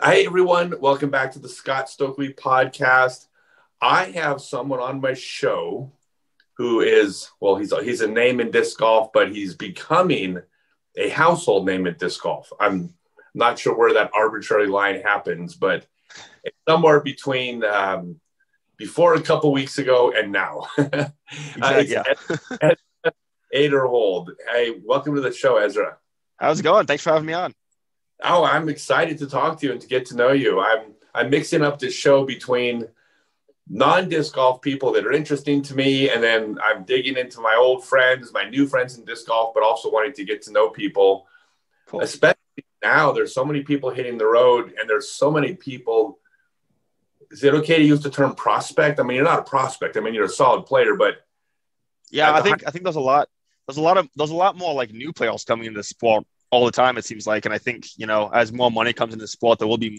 Hi, everyone. Welcome back to the Scott Stokely podcast. I have someone on my show who is, well, he's a name in disc golf, but he's becoming a household name in disc golf. I'm not sure where that arbitrary line happens, but it's somewhere between before a couple weeks ago and now. Exactly, Ezra Aderhold. Hey, welcome to the show, Ezra. How's it going? Thanks for having me on. Oh, I'm excited to talk to you and to get to know you. I'm mixing up this show between non-disc golf people that are interesting to me, and then I'm digging into my old friends, my new friends in disc golf, but also wanting to get to know people. Cool. Especially now, there's so many people hitting the road, and there's so many people. Is it okay to use the term prospect? I mean, you're not a prospect. I mean, you're a solid player, but yeah, I think there's a lot more like new players coming into the sport all the time, it seems like. And I think, as more money comes into the sport, there will be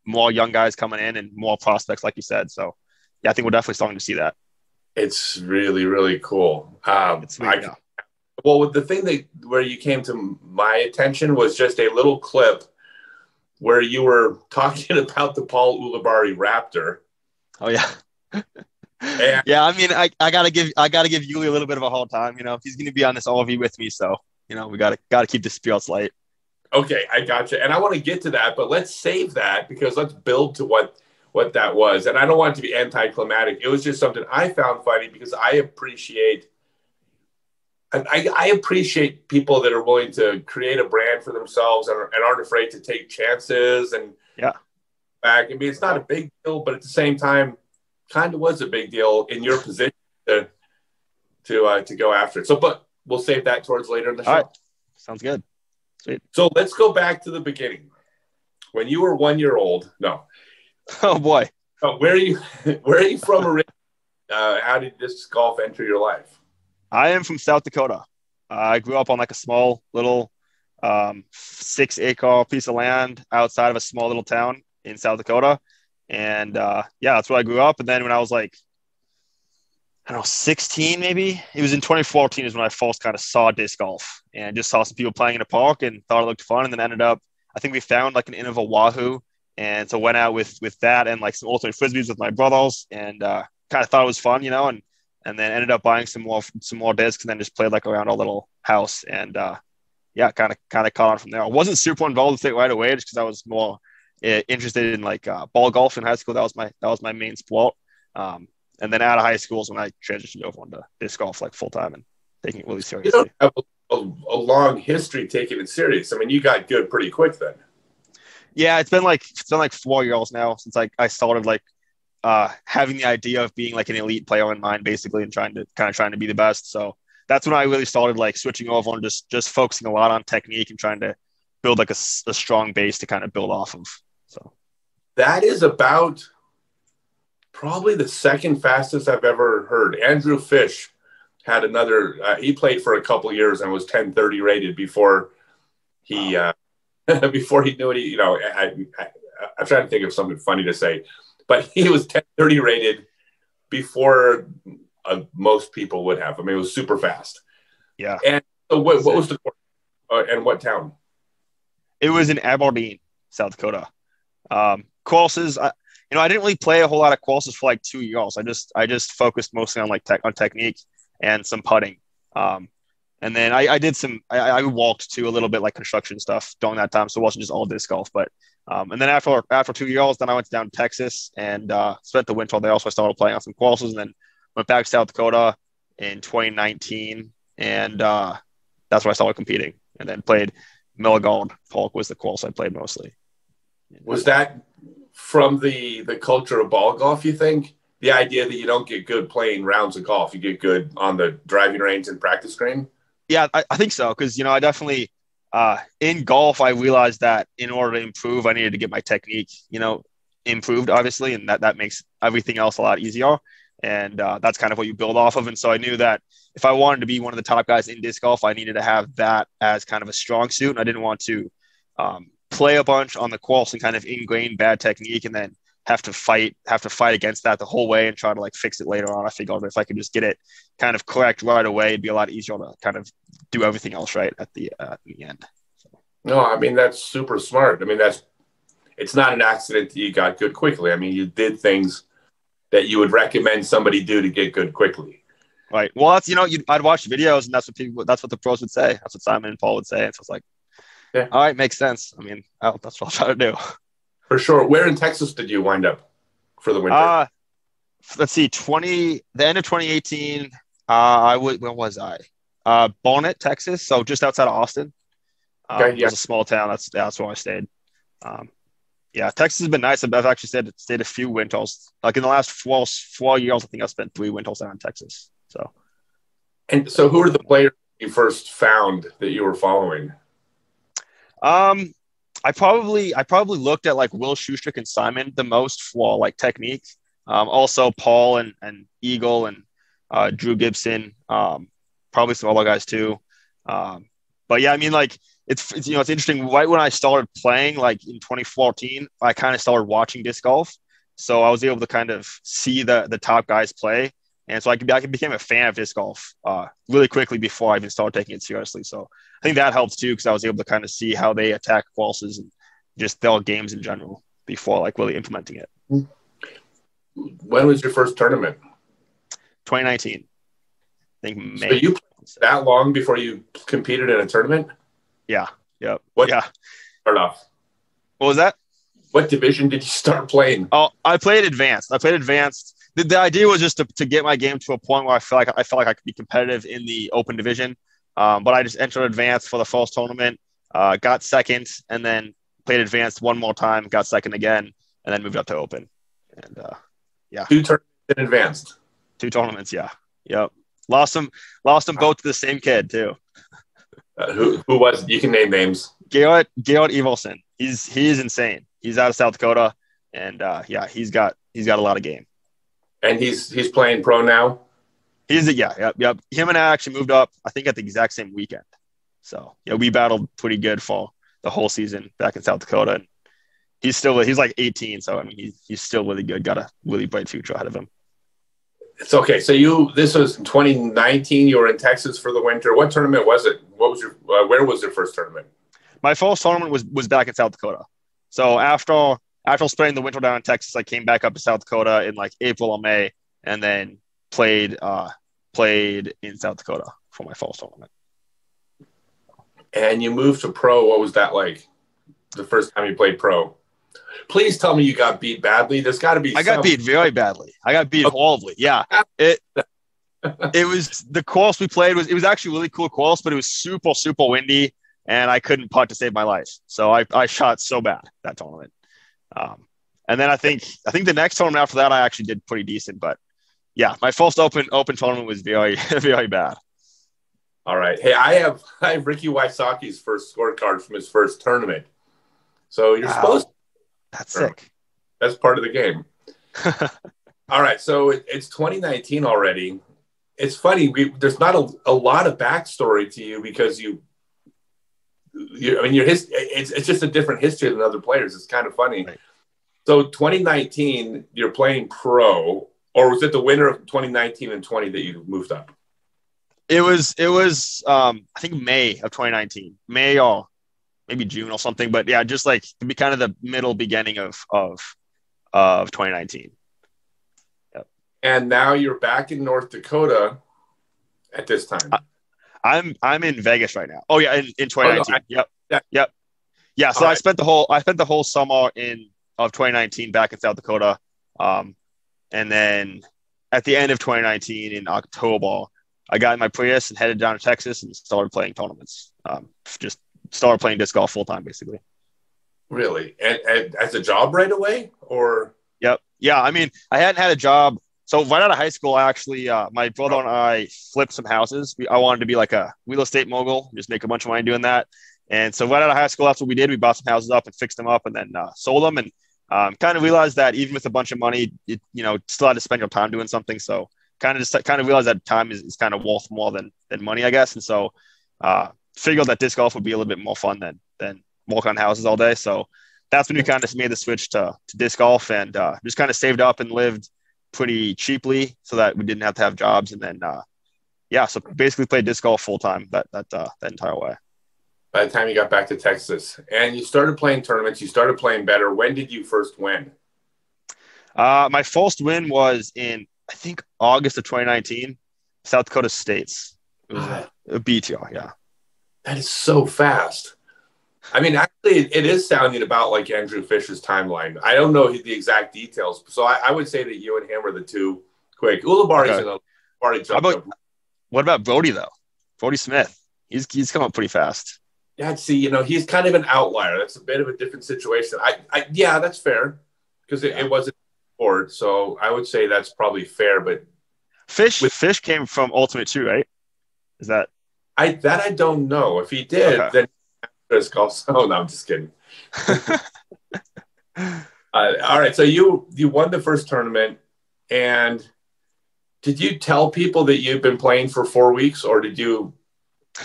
more young guys coming in and more prospects, like you said. So yeah, I think we're definitely starting to see that. It's really, really cool. It's sweet, yeah. Well, the thing where you came to my attention was just a little clip where you were talking about the Paul Ulibarri Raptor. Oh yeah. Yeah, I mean, I gotta give Yuli a little bit of a hard time. If he's gonna be on this RV with me, so we gotta keep the spirits light. Okay, I gotcha, and I want to get to that, but let's save that because let's build to what that was. And I don't want it to be anticlimactic. It was just something I found funny because I appreciate people that are willing to create a brand for themselves and aren't afraid to take chances and back. I mean, it's not a big deal, but at the same time, kind of was a big deal in your position to go after it. So, but we'll save that towards later in the show. All right. Sounds good. Sweet. So let's go back to the beginning. When you were 1 year old, no. Oh boy. Where are you from originally? How did disc golf enter your life? I am from South Dakota. I grew up on like a small little 6-acre piece of land outside of a small little town in South Dakota. And that's where I grew up. And then when I was like, 16 maybe, it was in 2014 is when I first kind of saw disc golf and just saw some people playing in a park and thought it looked fun. And then ended up, I think we found like an inn of a Wahoo. And so went out with that and like some ultimate frisbees with my brothers and kind of thought it was fun, and then ended up buying some more discs and then just played like around our little house. And kind of caught on from there. I wasn't super involved with it right away just because I was more interested in like ball golf in high school. That was my main sport. And then out of high school is when I transitioned over into disc golf like full time and taking it really seriously. You don't have a long history taking it serious. I mean, you got good pretty quick then. Yeah, it's been like 4 years now since I started like having the idea of being like an elite player in mind, basically, and trying to be the best. So that's when I really started like switching over and just focusing a lot on technique and trying to build like a strong base to kind of build off of. So that is about probably the second fastest I've ever heard. Andrew Fish had another. He played for a couple years and was 1030 rated before he before he knew it. I'm trying to think of something funny to say, but he was 1030 rated before most people would have. I mean, it was super fast. Yeah. And so what was the course and what town? It was in Aberdeen, South Dakota. Courses. I didn't really play a whole lot of courses for like 2 years. I just focused mostly on like on technique and some putting. And then I walked to a little bit like construction stuff during that time. So it wasn't just all disc golf, but, and then after 2 years, then I went down to Texas and spent the winter there. So I started playing on some courses and then went back to South Dakota in 2019. And that's where I started competing and then played Milligard Park was the course I played mostly. Was that from the culture of ball golf, you think? The idea that you don't get good playing rounds of golf, you get good on the driving range and practice green? Yeah, I think so. Because, I definitely, in golf, I realized that in order to improve, I needed to get my technique, improved, obviously. And that makes everything else a lot easier. And that's kind of what you build off of. And so I knew that if I wanted to be one of the top guys in disc golf, I needed to have that as kind of a strong suit. And I didn't want to play a bunch on the course and kind of ingrain bad technique and then have to fight against that the whole way and try to like fix it later on. I figured if I could just get it kind of correct right away, it'd be a lot easier to kind of do everything else right at the end. So. No, I mean, that's super smart. I mean, it's not an accident that you got good quickly. I mean, you did things that you would recommend somebody do to get good quickly. Right. Well, that's, I'd watch videos, and that's what the pros would say. That's what Simon and Paul would say. And so it's like, yeah, all right, makes sense. I mean, that's what I'll try to do. For sure. Where in Texas did you wind up for the winter? Let's see, the end of 2018, where was I? Bonnet, Texas. So just outside of Austin. Okay, It was a small town. That's where I stayed. Yeah, Texas has been nice. I've actually stayed a few winters. Like in the last 4 years, I think I've spent 3 winters down in Texas. So, and so who are the players you first found that you were following? I probably looked at like Will Schustrick and Simon the most for like technique. Also Paul and Eagle and Drew Gibson. Probably some other guys too. But yeah, I mean, like it's it's interesting. Right when I started playing, like in 2014, I kind of started watching disc golf, so I was able to kind of see the top guys play, and so I became a fan of disc golf really quickly before I even started taking it seriously. So I think that helps too, because I was able to kind of see how they attack courses and just their games in general before like really implementing it. When was your first tournament? 2019. I think May. So you played that long before you competed in a tournament? Yeah. Yep. Yeah. Start off. What was that? What division did you start playing? Oh, I played advanced. The idea was just to get my game to a point where I felt like I could be competitive in the open division. But I just entered advanced for the first tournament, got second, and then played advanced one more time, got second again, and then moved up to open. And yeah, 2 tournaments in advanced. 2 tournaments, yeah, yep. Lost them both to the same kid too. Who was? You can name names. Garrett Evelson. He's insane. He's out of South Dakota, and yeah, he's got a lot of game. And he's playing pro now. Yep. Him and I actually moved up, I think, at the exact same weekend. So yeah, we battled pretty good for the whole season back in South Dakota. And he's like 18, so I mean he's still really good. Got a really bright future ahead of him. It's okay. So this was in 2019. You were in Texas for the winter. What tournament was it? What was where was your first tournament? My first tournament was back in South Dakota. So after spending the winter down in Texas, I came back up to South Dakota in like April or May, and then played in South Dakota for my first tournament. And you moved to pro. What was that like? The first time you played pro? Please tell me you got beat badly. There's got to be. I got beat very badly. I got beat horribly. Yeah. It was the course we played it was actually a really cool course, but it was super, super windy, and I couldn't putt to save my life. So I shot so bad that tournament. And then I think the next tournament after that I actually did pretty decent, but yeah, my first open tournament was very, very bad. All right. Hey, I have Ricky Wysocki's first scorecard from his first tournament. So you're supposed to. That's sick. That's part of the game. All right. So it's 2019 already. It's funny. There's not a lot of backstory to you because it's just a different history than other players. It's kind of funny. Right. So 2019, you're playing pro, or was it the winter of 2019 and 20 that you moved up? It was I think May of 2019, May or maybe June or something. But yeah, just like to be kind of the beginning of 2019. Yep. And now you're back in North Dakota at this time. I'm in Vegas right now. Oh yeah, in 2019. Oh, no, Yep. Yeah. So I spent the whole summer of 2019 back in South Dakota, and then at the end of 2019 in October, I got in my Prius and headed down to Texas and started playing tournaments. Just started playing disc golf full time, basically. Really? And as a job right away, or? Yep. Yeah. I mean, I hadn't had a job. So right out of high school, I actually, my brother and I flipped some houses. I wanted to be like a real estate mogul, just make a bunch of money doing that. And so right out of high school, that's what we did. We bought some houses up and fixed them up and then sold them. And kind of realized that even with a bunch of money, still had to spend your time doing something. So kind of realized that time is kind of worth more than money, I guess. And so figured that disc golf would be a little bit more fun than work on houses all day. So that's when we kind of made the switch to disc golf and just kind of saved up and lived pretty cheaply so that we didn't have to have jobs. And then, so basically played disc golf full time that entire way. by the time you got back to Texas, and you started playing tournaments, you started playing better. When did you first win? My first win was in, I think, August of 2019, South Dakota States. It was a BTR, yeah. That is so fast. I mean, actually, it is sounding about like Andrew Fisher's timeline. I don't know the exact details, so I would say that you and him are the two quick. Ulibarri's already jumped up. What about Brody though? Brody Smith, he's come up pretty fast. Yeah, see, he's kind of an outlier. That's a bit of a different situation. Yeah, that's fair because it wasn't sport, so I would say that's probably fair. But Fish came from Ultimate 2, right? Is that? I don't know. If he did, then golf. Oh no, I'm just kidding. All right, so you won the first tournament, and did you tell people that you've been playing for 4 weeks, or did you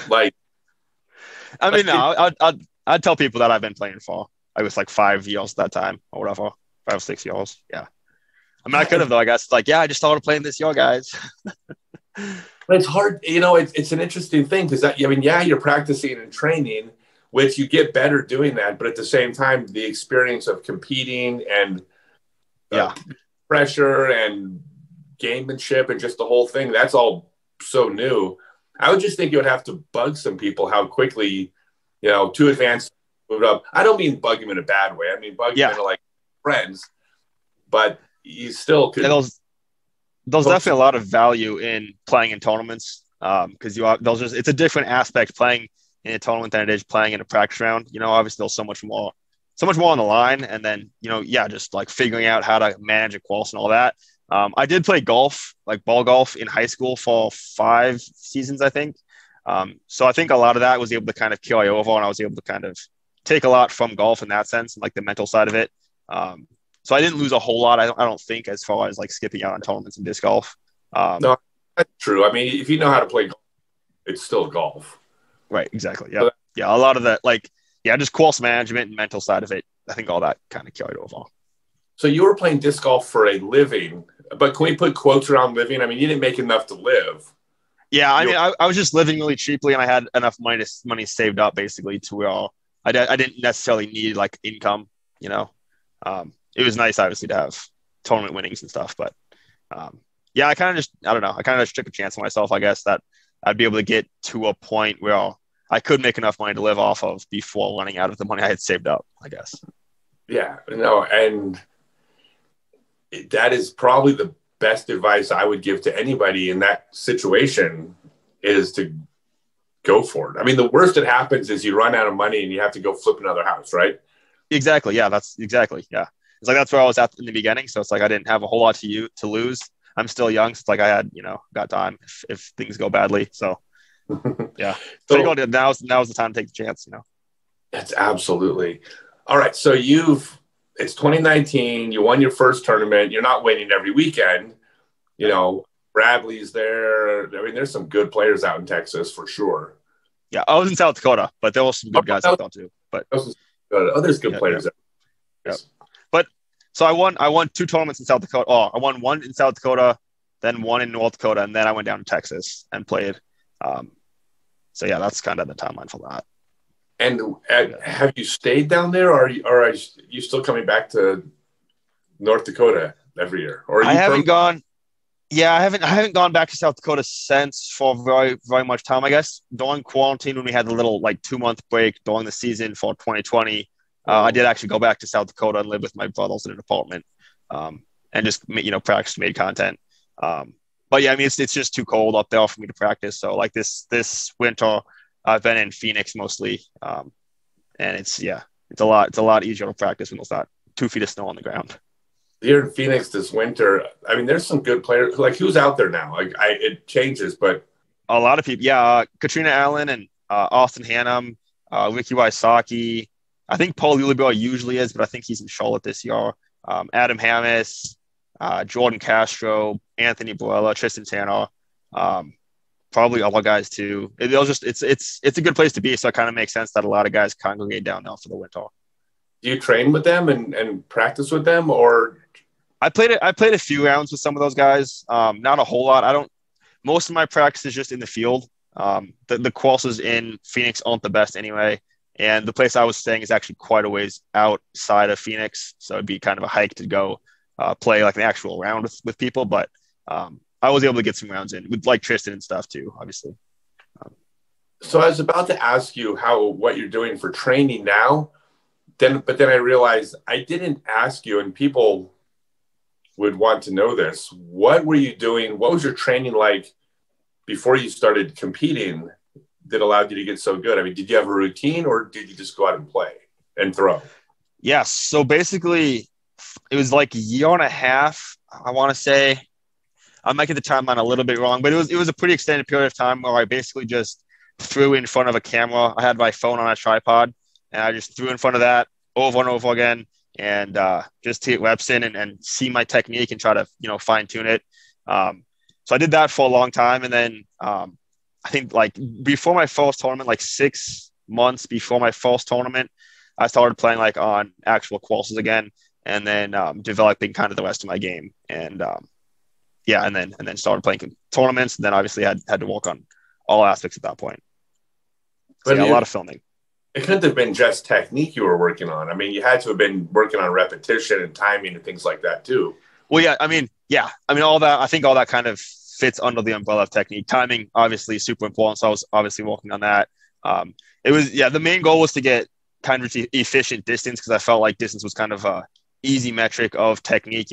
like? I mean, no, I'd tell people that I've been playing for. I was like 5 years at that time, or whatever, 5 or 6 years. Yeah, I mean, I could have though. I guess like, yeah, I just started playing this year, guys. But it's hard, it's an interesting thing because you're practicing and training, which you get better doing that, but at the same time, the experience of competing and pressure and gamemanship and just the whole thing, that's all so new. I would just think you would have to bug some people how quickly, too advanced moved up. I don't mean bug them in a bad way. I mean bug them into like friends, but you still could. Yeah, there's definitely a lot of value in playing in tournaments because it's a different aspect playing in a tournament than it is playing in a practice round. Obviously there's so much more on the line, and then just like figuring out how to manage a course and all that. I did play golf, like ball golf, in high school for 5 seasons, I think. So I think a lot of that was able to kind of carry over, and I was able to kind of take a lot from golf in that sense, and like the mental side of it. So I didn't lose a whole lot, I don't think, as far as like skipping out on tournaments in disc golf. No, that's true. I mean, if you know how to play golf, it's still golf. Right, exactly. Yeah. Yeah, a lot of that, just course management and mental side of it, I think all that kind of carried over. So you were playing disc golf for a living, but can we put quotes around living? I mean, you didn't make enough to live. Yeah, I was just living really cheaply, and I had enough money saved up basically to where I didn't necessarily need like income, It was nice, obviously, to have tournament winnings and stuff, but I kind of just took a chance on myself, I guess, that I'd be able to get to a point where I could make enough money to live off of before running out of the money I had saved up, I guess. Yeah, and that is probably the best advice I would give to anybody in that situation is to go for it. I mean, the worst that happens is you run out of money and you have to go flip another house, right? Exactly. Yeah, that's exactly. Yeah. It's like, that's where I was at in the beginning. So it's like, I didn't have a whole lot to lose. I'm still young. So it's like I had, got time if things go badly. So yeah. So now's the time to take the chance, That's absolutely. All right. So it's 2019. You won your first tournament. You're not winning every weekend. Bradley's there. I mean, there's some good players out in Texas for sure. Yeah. I was in South Dakota, but there were some good guys out there too. But there's good players there. Yeah. But so I won 2 tournaments in South Dakota. Oh, I won 1 in South Dakota, then 1 in North Dakota, and then I went down to Texas and played. So yeah, that's kind of the timeline for that. And have you stayed down there, or are you still coming back to North Dakota every year? Or I haven't gone. Yeah, I haven't gone back to South Dakota since for very, very much time. I guess during quarantine, when we had the little 2-month break during the season for 2020, I did actually go back to South Dakota and live with my brothers in an apartment, and just practice, made content. But yeah, I mean, it's just too cold up there for me to practice. So like this winter, I've been in Phoenix mostly, and it's a lot easier to practice when there's not 2 feet of snow on the ground. Here in Phoenix this winter, I mean, there's some good players. Like, who's out there now? It changes, but a lot of people. Yeah, Katrina Allen and Austin Hannum, Ricky Wysocki. I think Paul Ulibarri usually is, but I think he's in Charlotte this year. Adam Hammis, Jordan Castro, Anthony Barella, Tristan Tanner, probably other guys too. It's a good place to be, so it kind of makes sense that a lot of guys congregate down now for the winter. Do you train with them and practice with them, or? I played a few rounds with some of those guys. Not a whole lot. Most of my practice is just in the field. The courses in Phoenix aren't the best anyway. And the place I was staying is actually quite a ways outside of Phoenix. So it'd be kind of a hike to go play like an actual round with people. But I was able to get some rounds in with like Tristan and stuff too, obviously. So I was about to ask you what you're doing for training now. But then I realized I didn't ask you, and people would want to know this. What were you doing? What was your training like before you started competing that allowed you to get so good? I mean, did you have a routine or did you just go out and play and throw? Yes. So basically, it was like a year and a half, I want to say. I might get the timeline a little bit wrong, but it was a pretty extended period of time where I basically just threw in front of a camera. I had my phone on a tripod, and I just threw in front of that over and over again, and just to get reps in and see my technique and try to fine tune it. So I did that for a long time, and then I think like before my first tournament, like 6 months before my first tournament, I started playing like on actual courses again, and then developing kind of the rest of my game, and and then started playing tournaments, and then obviously had to work on all aspects at that point. So a lot of filming. It couldn't have been just technique you were working on. I mean, you had to have been working on repetition and timing and things like that too. Well, I mean, all that, I think all that kind of fits under the umbrella of technique. Timing, obviously, super important. So I was obviously working on that. It was, the main goal was to get kind of efficient distance, because I felt like distance was kind of a easy metric of technique.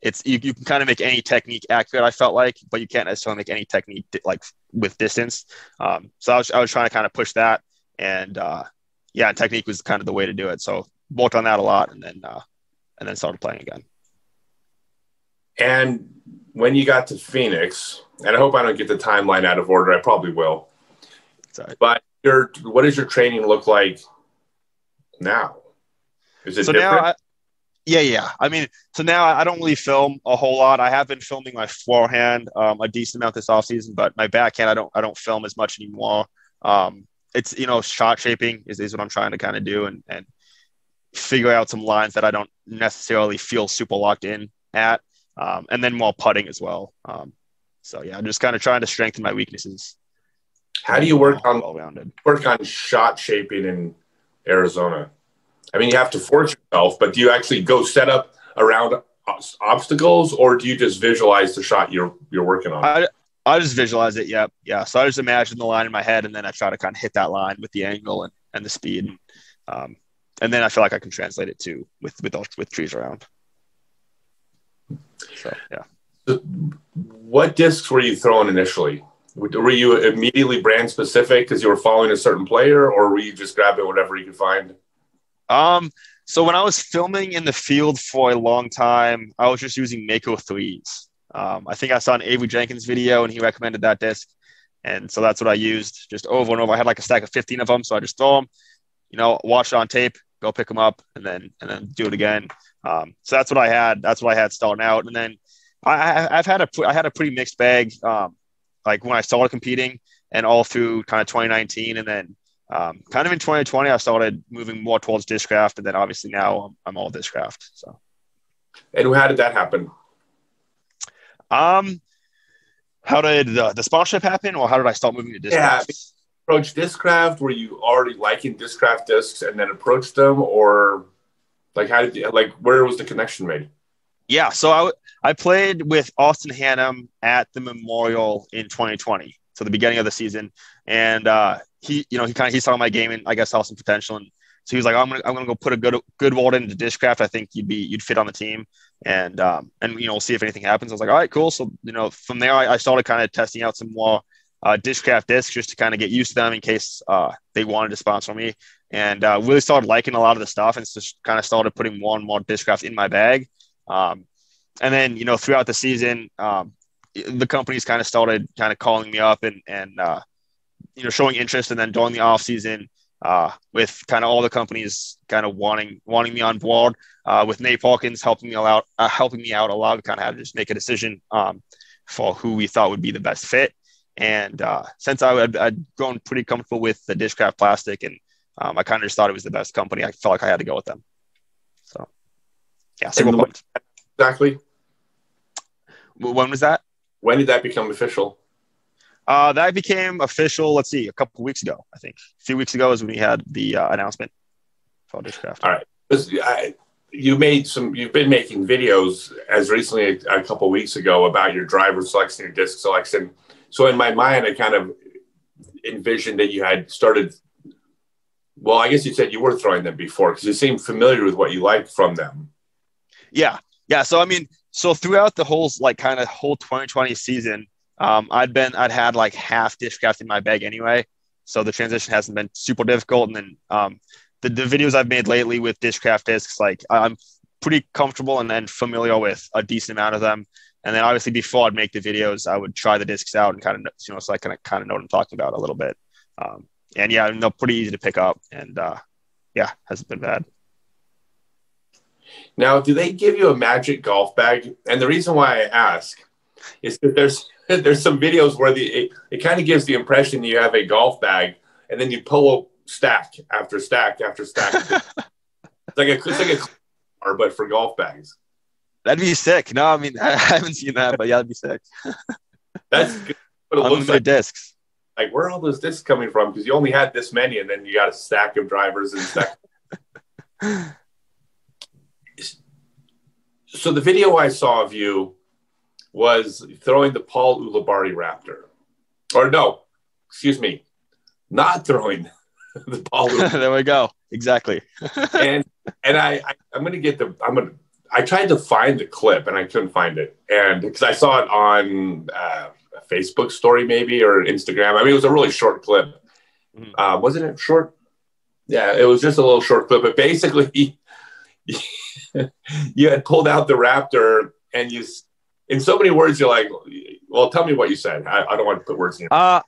It's you can kind of make any technique accurate, I felt like, but you can't necessarily make any technique like with distance. So I was trying to kind of push that, and technique was kind of the way to do it. So worked on that a lot, and then started playing again. And when you got to Phoenix, and I hope I don't get the timeline out of order, I probably will. Sorry. But what does your training look like now? Is it different? Now, I mean, so now I don't really film a whole lot. I have been filming my forehand a decent amount this offseason, but my backhand I don't film as much anymore. It's shot shaping is what I'm trying to kind of do, and figure out some lines that I don't necessarily feel super locked in at, and then more putting as well. I'm just kind of trying to strengthen my weaknesses. How do you work on shot shaping in Arizona? I mean, you have to force yourself, but do you actually go set up around obstacles, or do you just visualize the shot you're working on? I just visualize it. Yeah. So I just imagine the line in my head, and then I try to kind of hit that line with the angle and the speed. And then I feel like I can translate it too with trees around. So, yeah. So what discs were you throwing initially? Were you immediately brand specific because you were following a certain player, or were you just grabbing whatever you could find? So when I was filming in the field for a long time, I was just using Mako 3s. I think I saw an Avery Jenkins video, and he recommended that disc. And so that's what I used just over and over. I had like a stack of 15 of them. So I just throw them, watch it on tape, go pick them up, and then do it again. So that's what I had. That's what I had starting out. And then I had a pretty mixed bag, like when I started competing and all through kind of 2019. And then kind of in 2020, I started moving more towards Discraft, and then obviously now I'm all Discraft. So, and how did that happen? How did the sponsorship happen, or how did I start moving to Discraft? Yeah, approach Discraft. Were you already liking Discraft discs and then approached them, or like where was the connection made? Yeah, so I played with Austin Hannum at the Memorial in 2020, so the beginning of the season, and he saw my game and I guess saw some potential, and so he was like, I'm gonna go put a good word into Discraft. I think you'd fit on the team, and we'll see if anything happens. I was like, all right, cool. So from there I started kind of testing out some more Discraft discs just to kind of get used to them in case they wanted to sponsor me, and really started liking a lot of the stuff, and just kind of started putting more and more Discraft in my bag. And then throughout the season, the companies kind of started kind of calling me up and showing interest, and then during the off season, with kind of all the companies kind of wanting me on board, with Nate Hawkins helping me out a lot. We kind of had to just make a decision for who we thought would be the best fit. And since I'd grown pretty comfortable with the Discraft plastic, and I kind of just thought it was the best company, I felt like I had to go with them. So yeah, super pumped. Exactly. When was that? When did that become official? That became official, let's see, a couple of weeks ago, I think. A few weeks ago is when we had the announcement for Discraft. All right. You've been making videos as recently a couple of weeks ago about your driver selection, your disc selection. So in my mind, I kind of envisioned that you had started. Well, I guess you said you were throwing them before because you seemed familiar with what you liked from them. Yeah. So, I mean, throughout the whole, whole 2020 season, I'd had like half Discraft in my bag anyway. So the transition hasn't been super difficult. And then the videos I've made lately with Discraft discs, like I'm pretty comfortable and familiar with a decent amount of them. And then obviously before I'd make the videos, I would try the discs out and kind of, so I kind of know what I'm talking about a little bit. And yeah, they're pretty easy to pick up, and hasn't been bad. Now, do they give you a magic golf bag? And the reason why I ask is that there's some videos where it kind of gives the impression you have a golf bag, and then you pull up stack after stack after stack. it's like a car, but for golf bags. That'd be sick. No, I mean I haven't seen that, but yeah, that'd be sick. That's what it looks like. Discs. Like, where are all those discs coming from? Because you only had this many, and then you got a stack of drivers and stack. So the video I saw of you was throwing the Paul Ulibarri Raptor. Or no, excuse me, not throwing the Paul Ulibarri. There we go. Exactly. and I tried to find the clip, and I couldn't find it. And because I saw it on a Facebook story maybe, or Instagram. I mean, it was a really short clip. Mm-hmm. Wasn't it short? Yeah, it was just a little short clip. But basically, you had pulled out the Raptor, and you, in so many words, you're like, well, tell me what you said. I don't want to put words in your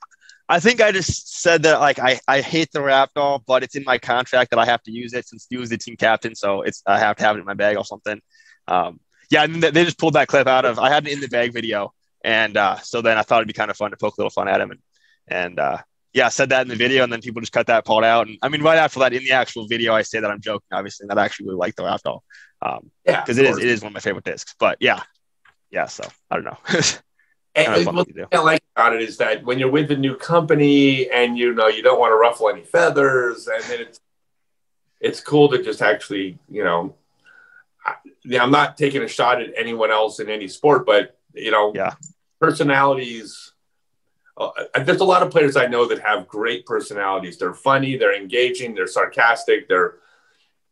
I think I just said that, like, I hate the Raptor, but it's in my contract that I have to use it since he was the team captain. So I have to have it in my bag or something. And they just pulled that clip out of, I had an in the bag video. And so then I thought it'd be kind of fun to poke a little fun at him. And I said that in the video, and then people just cut that part out. And I mean, right after that, in the actual video, I say that I'm joking, obviously, and that I actually really like the Raptor. Because it is one of my favorite discs. But yeah, so I don't know. And what I like about it is that when you're with a new company and you don't want to ruffle any feathers, and then it's cool to just actually, I'm not taking a shot at anyone else in any sport, but personalities. There's a lot of players I know that have great personalities. They're funny, they're engaging, they're sarcastic, they're,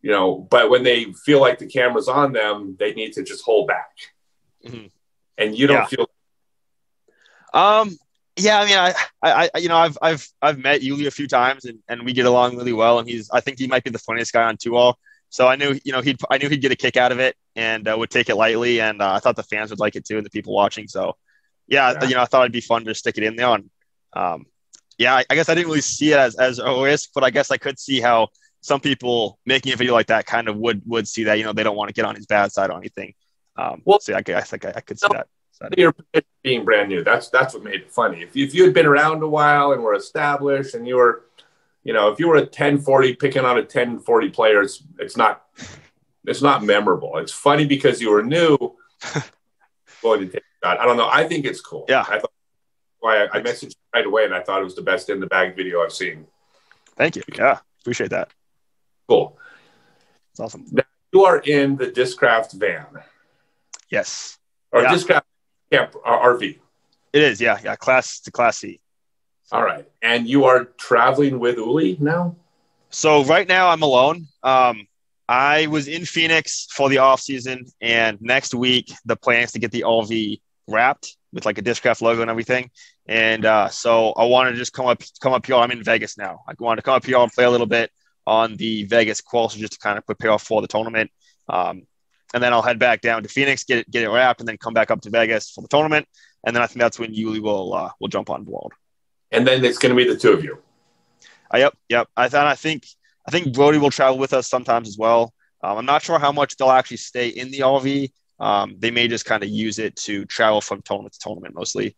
but when they feel like the camera's on them, they need to just hold back. Mm-hmm. And you don't feel. I mean, I've met Yuli a few times, and we get along really well. And I think he might be the funniest guy on tour. So I knew, he'd get a kick out of it and would take it lightly. And I thought the fans would like it too, and the people watching. So I thought it'd be fun to stick it in there. And I guess I didn't really see it as a risk, but I guess I could see how some people making a video like that kind of would see that, they don't want to get on his bad side or anything. So I guess I could see that. You're being brand new. That's what made it funny. If you had been around a while and were established, and you were, if you were a 1040 picking on a 1040 player, it's not memorable. It's funny because you were new. Going to take a shot. I don't know. I think it's cool. Yeah. I thought I messaged you right away, and I thought it was the best in the bag video I've seen. Thank you. Yeah, appreciate that. Cool. It's awesome. Now, you are in the Discraft van. Yes. Or Discraft camp RV. It is, yeah. Class C. All right. And you are traveling with Uli now? So right now I'm alone. I was in Phoenix for the off season, and next week the plan is to get the RV wrapped with like a Discraft logo and everything. And so I want to just come up here. I'm in Vegas now. I want to come up here and play a little bit on the Vegas course just to kind of prepare for the tournament. And then I'll head back down to Phoenix, get it wrapped, and then come back up to Vegas for the tournament. And then I think that's when Yuli will jump on board. And then it's going to be the two of you. Yep. I think Brody will travel with us sometimes as well. I'm not sure how much they'll actually stay in the RV. They may just kind of use it to travel from tournament to tournament mostly.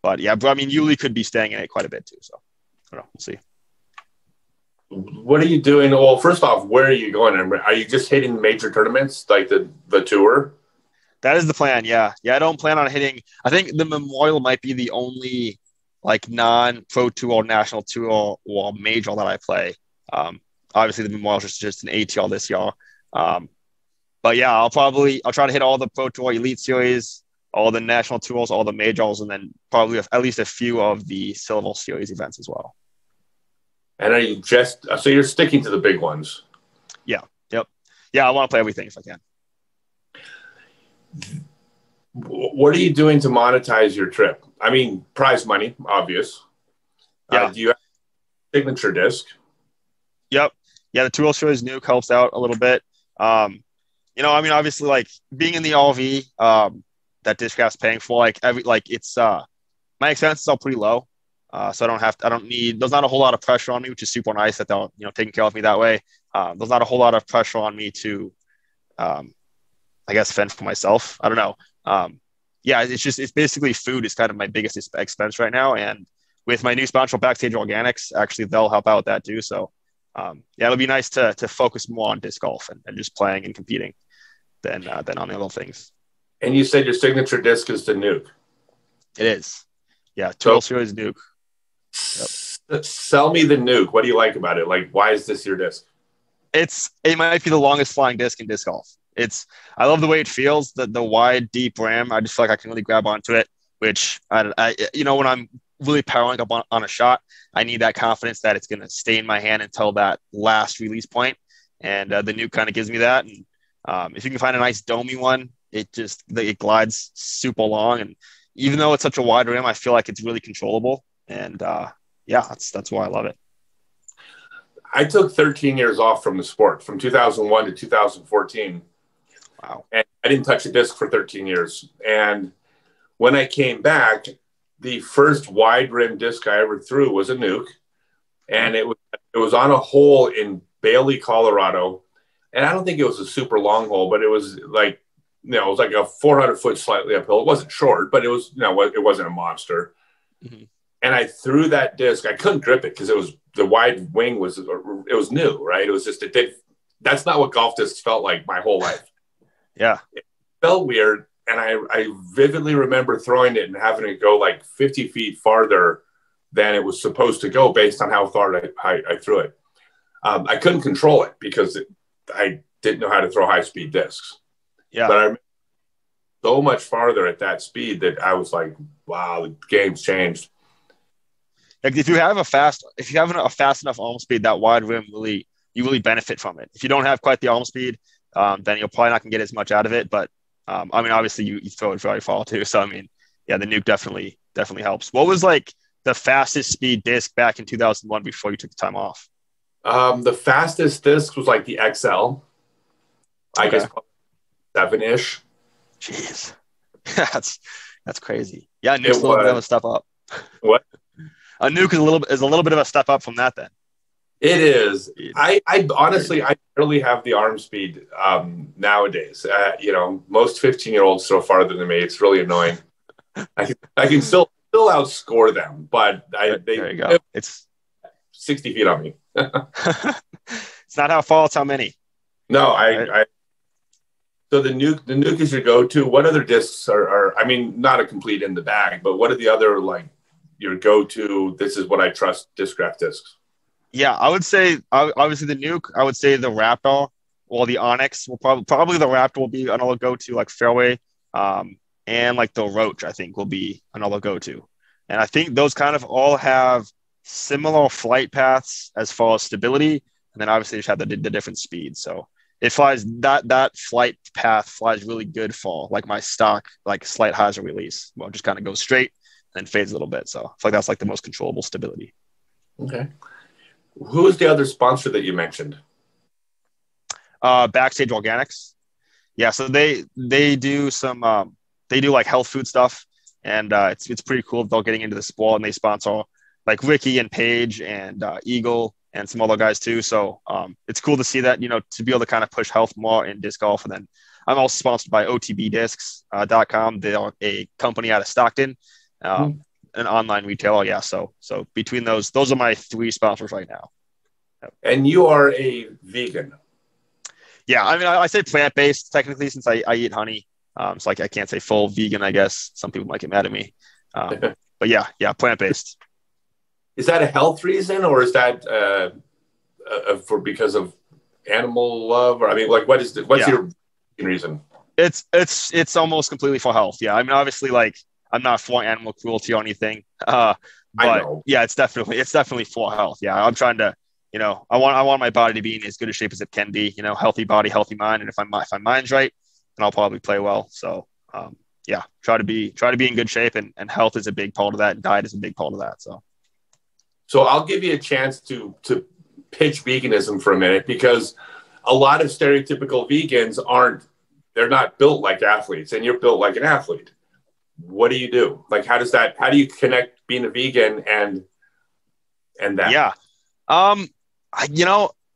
But yeah, I mean, Yuli could be staying in it quite a bit too. So I don't know. We'll see. What are you doing? Well, first off, where are you going? Are you just hitting major tournaments like the tour? That is the plan. Yeah. I don't plan on hitting. I think the Memorial might be the only like non-pro tour or national tour or major that I play. Obviously the Memorial is just an ATL this year. But yeah, I'll try to hit all the Pro Tour Elite Series, all the national tours, all the majors, and then probably at least a few of the Silver Series events as well. And are you just so you're sticking to the big ones? Yeah. Yep. Yeah, I want to play everything if I can. What are you doing to monetize your trip? I mean, prize money, obvious. Yeah. Do you have a signature disc? Yep. Yeah, the 2 Series Nuke helps out a little bit. You know, I mean, obviously, like being in the RV, that Discraft's paying for, like it's my expenses are pretty low, so there's not a whole lot of pressure on me, which is super nice that they're taking care of me that way. There's not a whole lot of pressure on me to, I guess, fend for myself. I don't know. Yeah, it's basically food is kind of my biggest expense right now, and with my new sponsor, Backstage Organics, actually they'll help out with that too. So, yeah, it'll be nice to focus more on disc golf and just playing and competing than on the other things. And you said your signature disc is the Nuke. It is. Yeah, 2 Series Nuke. Yep. Sell me the Nuke. What do you like about it? Like, why is this your disc? It might be the longest flying disc in disc golf. I love the way it feels, the wide, deep ram. I just feel like I can really grab onto it, which I when I'm really powering up on a shot, I need that confidence that it's going to stay in my hand until that last release point. And the Nuke kind of gives me that. And if you can find a nice domey one, it glides super long. And even though it's such a wide rim, I feel like it's really controllable. And yeah, that's why I love it. I took 13 years off from the sport, from 2001 to 2014. Wow. And I didn't touch a disc for 13 years. And when I came back, the first wide rim disc I ever threw was a Nuke. And it was on a hole in Bailey, Colorado. And I don't think it was a super long hole, but it was like, it was like a 400-foot slightly uphill. It wasn't short, but it was, it wasn't a monster. Mm-hmm. And I threw that disc. I couldn't grip it because the wide wing was new, right? It was just, that's not what golf discs felt like my whole life. Yeah. It felt weird. And I vividly remember throwing it and having it go like 50 feet farther than it was supposed to go based on how far I threw it. I couldn't control it because I didn't know how to throw high-speed discs. Yeah. But I remember so much farther at that speed that I was like, wow, the game's changed. Like if you have a fast enough arm speed, that wide rim you really benefit from it. If you don't have quite the arm speed, then you're probably not going to get as much out of it. But I mean, obviously you throw it very far too. So I mean, yeah, the Nuke definitely helps. What was like the fastest speed disc back in 2001 before you took the time off? The fastest disc was like the XL. I guess 7-ish. Jeez, that's crazy. Yeah, Nuke's a little bit of a step up. What? A Nuke is a little bit of a step up from that then. It is. I honestly, I barely have the arm speed nowadays. Most 15-year-olds throw farther than me. It's really annoying. I can still outscore them, but there you go. It's 60 feet on me. It's not how far, it's how many. No, so the Nuke is your go-to. What other discs are, I mean, not a complete in the bag, but what are the other, like, your go-to, this is what I trust Discraft discs? Yeah, I would say, obviously the Nuke, I would say the Raptor or the Onyx will probably the Raptor will be another go-to, like fairway, and like the Roach, I think, will be another go-to. And I think those kind of all have similar flight paths as far as stability, and then obviously just have the different speeds. So it flies, that flight path flies really good for like my stock, like slight hazard release. Well, just kind of goes straight and fades a little bit. So I feel like that's like the most controllable stability. Okay. Who is the other sponsor that you mentioned? Backstage Organics. Yeah, so they do some they do like health food stuff, and it's pretty cool. They're getting into the sport, and they sponsor like Ricky and Paige and Eagle and some other guys too. So it's cool to see that, to be able to kind of push health more in disc golf. And then I'm also sponsored by OTBDiscs.com. They are a company out of Stockton, an online retailer. Yeah. So between those are my 3 sponsors right now. And you are a vegan. Yeah. I mean, I say plant-based technically since I eat honey. So like I can't say full vegan, I guess. Some people might get mad at me. But but yeah, plant-based. Is that a health reason, or is that for because of animal love? Or I mean, like, what's your reason? It's almost completely for health. Yeah, I mean, obviously, like I'm not for animal cruelty or anything, I but know. yeah, it's definitely for health. Yeah, I'm trying to, I want my body to be in as good a shape as it can be. Healthy body, healthy mind, and if my mind's right, then I'll probably play well. So, yeah, try to be in good shape, and health is a big part of that, and diet is a big part of that. So I'll give you a chance to pitch veganism for a minute, because a lot of stereotypical vegans they're not built like athletes, and you're built like an athlete. What do you do? Like, how do you connect being a vegan and that? Yeah.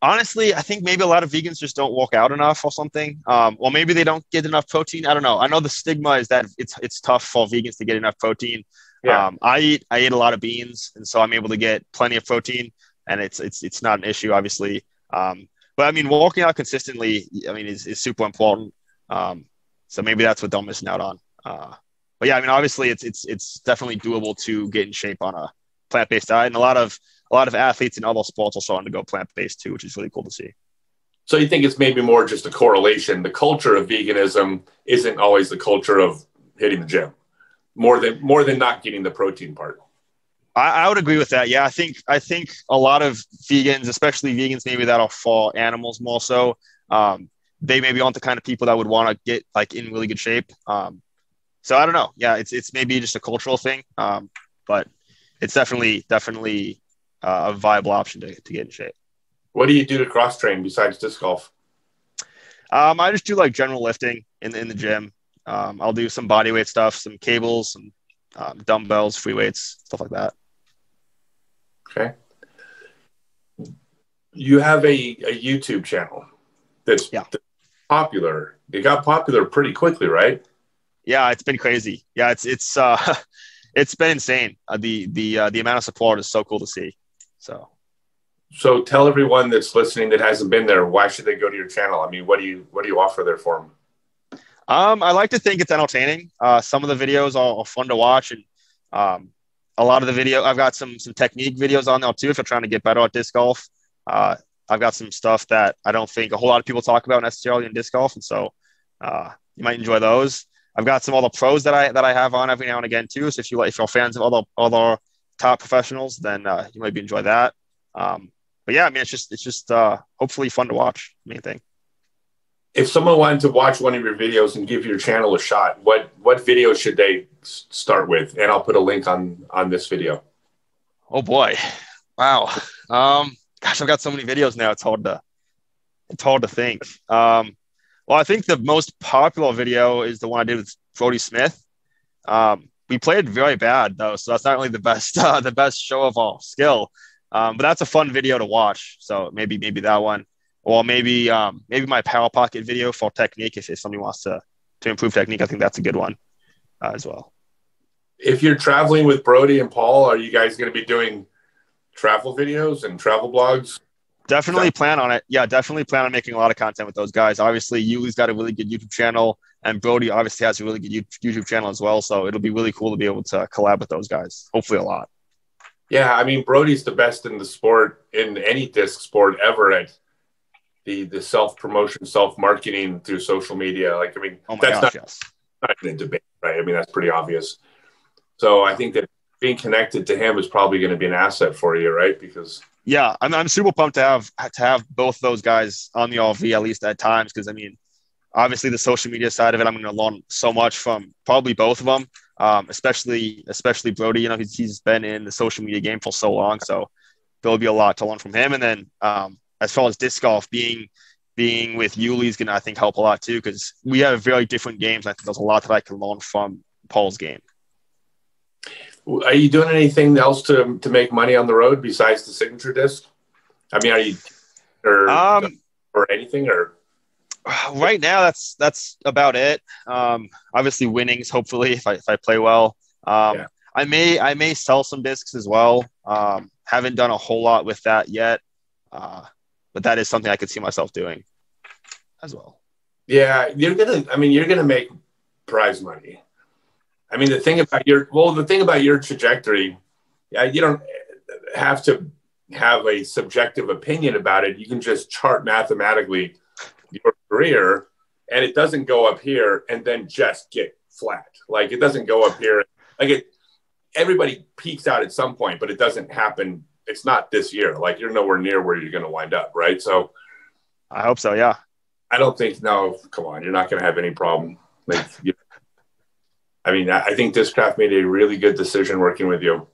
Honestly, I think maybe a lot of vegans just don't work out enough or something. Or maybe they don't get enough protein. I don't know. I know the stigma is that it's tough for vegans to get enough protein. Yeah. I eat a lot of beans, and so I'm able to get plenty of protein, and it's not an issue, obviously. But I mean, working out consistently, I mean, is super important. So maybe that's what they're missing out on. But yeah, I mean, obviously, it's definitely doable to get in shape on a plant-based diet, and a lot of athletes in other sports are starting to go plant-based too, which is really cool to see. So you think it's maybe more just a correlation? The culture of veganism isn't always the culture of hitting the gym, more than not getting the protein part. I would agree with that. Yeah, I think a lot of vegans, especially vegans maybe that are for animals more so, they maybe aren't the kind of people that would want to get like in really good shape. So I don't know. Yeah, it's maybe just a cultural thing, but it's definitely a viable option to get in shape. What do you do to cross train besides disc golf? I just do like general lifting in the gym. I'll do some body weight stuff, some cables, some dumbbells, free weights, stuff like that. Okay. You have a YouTube channel that's popular. It got popular pretty quickly, right? Yeah, it's been crazy. Yeah, it's it's been insane. The amount of support is so cool to see. So tell everyone that's listening that hasn't been there, why should they go to your channel? I mean, what do you offer there for them? I like to think it's entertaining. Some of the videos are fun to watch, and a lot of the video, I've got some technique videos on there too if you're trying to get better at disc golf. I've got some stuff that I don't think a whole lot of people talk about necessarily in disc golf, and so you might enjoy those. I've got some other pros that I have on every now and again too. So if you're fans of other top professionals, then you might enjoy that. But yeah, I mean, it's just hopefully fun to watch. Main thing. If someone wanted to watch one of your videos and give your channel a shot, what video should they start with? And I'll put a link on this video. Oh boy, wow. Gosh, I've got so many videos now. It's hard to think. Well, I think the most popular video is the one I did with Brody Smith. We played very bad though, so that's not really the best show of our skill. But that's a fun video to watch. So maybe that one, or maybe my power pocket video for technique. If somebody wants to improve technique, I think that's a good one as well. If you're traveling with Brody and Paul, are you guys going to be doing travel videos and travel blogs? Definitely plan on it. Yeah, definitely plan on making a lot of content with those guys. Obviously, Yuli's got a really good YouTube channel, and Brody obviously has a really good YouTube channel as well. So it'll be really cool to be able to collab with those guys. Hopefully a lot. Yeah, I mean, Brody's the best in the sport, in any disc sport ever, at the self-promotion, self-marketing through social media. Like, I mean, not in a debate, right? I mean, that's pretty obvious. So I think that being connected to him is probably going to be an asset for you, right? Because yeah, I'm super pumped to have both those guys on the RV at least at times, because I mean, obviously the social media side of it, I'm going to learn so much from probably both of them, especially Brody. You know, he's been in the social media game for so long, so there'll be a lot to learn from him. And then as far as disc golf, being with Yuli is going to, I think, help a lot too, because we have very different games. I think there's a lot that I can learn from Paul's game. Are you doing anything else to make money on the road besides the signature disc? I mean, are you or anything, or right now that's about it. Obviously winnings, hopefully, if I play well. I may sell some discs as well. Haven't done a whole lot with that yet, but that is something I could see myself doing as well. Yeah, you're gonna make prize money. I mean, the thing about your trajectory, yeah, you don't have to have a subjective opinion about it. You can just chart mathematically your career, and it doesn't go up here and then just get flat. Like it doesn't go up here. Like it, everybody peaks out at some point, but it doesn't happen. It's not this year. Like you're nowhere near where you're going to wind up, right? So I hope so. Yeah. I don't think. No, come on, you're not going to have any problem. Like, I mean, I think Discraft made a really good decision working with you,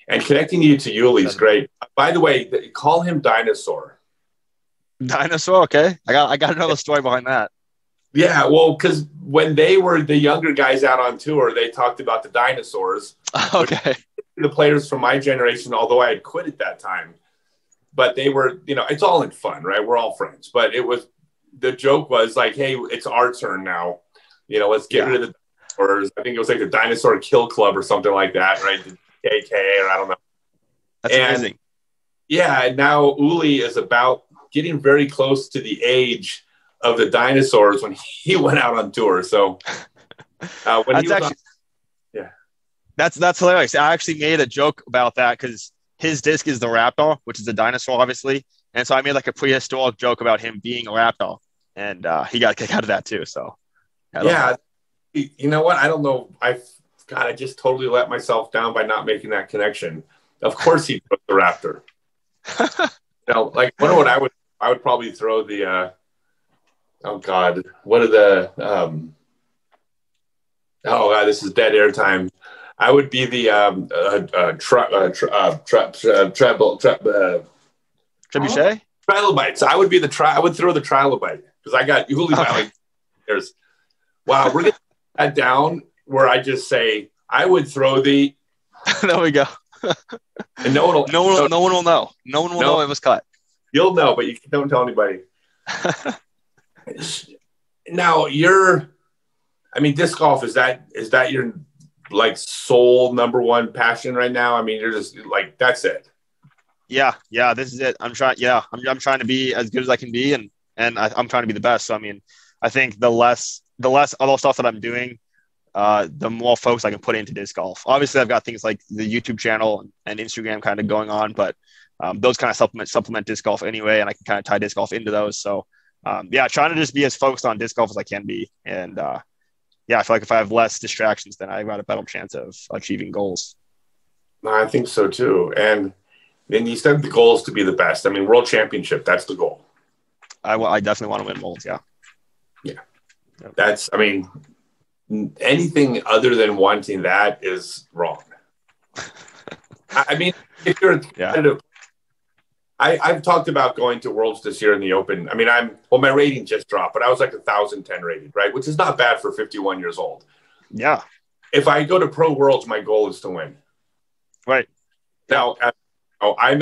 and connecting you to Yuli is great. By the way, call him Dinosaur. Dinosaur. Okay, I got another story behind that. Yeah, well, because when they were the younger guys out on tour, they talked about the dinosaurs. Okay. The players from my generation, although I had quit at that time, but they were, it's all in fun, right? We're all friends. But the joke was like, hey, it's our turn now. Let's get rid of the dinosaurs. I think it was like the Dinosaur Kill Club or something like that, right? The KK, or I don't know. That's amazing. Yeah, and now Uli is about getting very close to the age of the dinosaurs when he went out on tour. So that's hilarious. I actually made a joke about that because his disc is the raptor, which is a dinosaur, obviously. And so I made like a prehistoric joke about him being a raptor, and he got a kick out of that too. So you know what? I don't know. I just totally let myself down by not making that connection. Of course he took the raptor. Like wonder what I would probably throw the oh God, what are the oh God, this is dead air time. I would be the trebuchet. Trilobites. I would be I would throw the trilobite because I got Uli by like years. Wow, we're gonna put that down where I just say I would throw the. There we go. And no one will know. No one will know it was cut. You'll know, but you don't tell anybody. Now disc golf, is that your like sole number one passion right now? I mean, you're just like, that's it. Yeah. This is it. I'm trying to be as good as I can be, and I'm trying to be the best. So I mean, I think the less other stuff that I'm doing, the more focus I can put into disc golf. Obviously, I've got things like the YouTube channel and Instagram kind of going on, but those kind of supplement disc golf anyway, and I can kind of tie disc golf into those. So trying to just be as focused on disc golf as I can be, and I feel like if I have less distractions, then I've got a better chance of achieving goals. I think so too, and you said the goal is to be the best. I mean, world championship, that's the goal. I definitely want to win worlds. Yeah. That's, I mean, anything other than wanting that is wrong. I mean, if you're a competitive, I've talked about going to Worlds this year in the Open. I mean, my rating just dropped, but I was like 1,010 rated, right? Which is not bad for 51 years old. Yeah. If I go to Pro Worlds, my goal is to win. Right. Now, I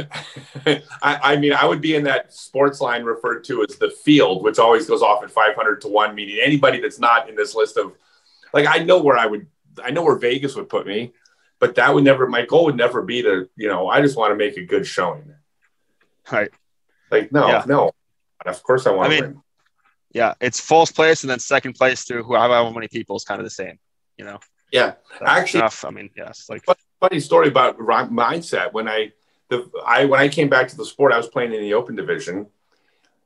mean, I would be in that sports line referred to as the field, which always goes off at 500 to 1, meaning anybody that's not in this list of, like, I know where Vegas would put me, but my goal would never be to, I just want to make a good showing. Right. Like, no. Of course I want to win. Yeah. It's first place and then second place through however many people is kind of the same, Yeah. So actually, I mean, it's like funny story about mindset. When I came back to the sport, I was playing in the Open division,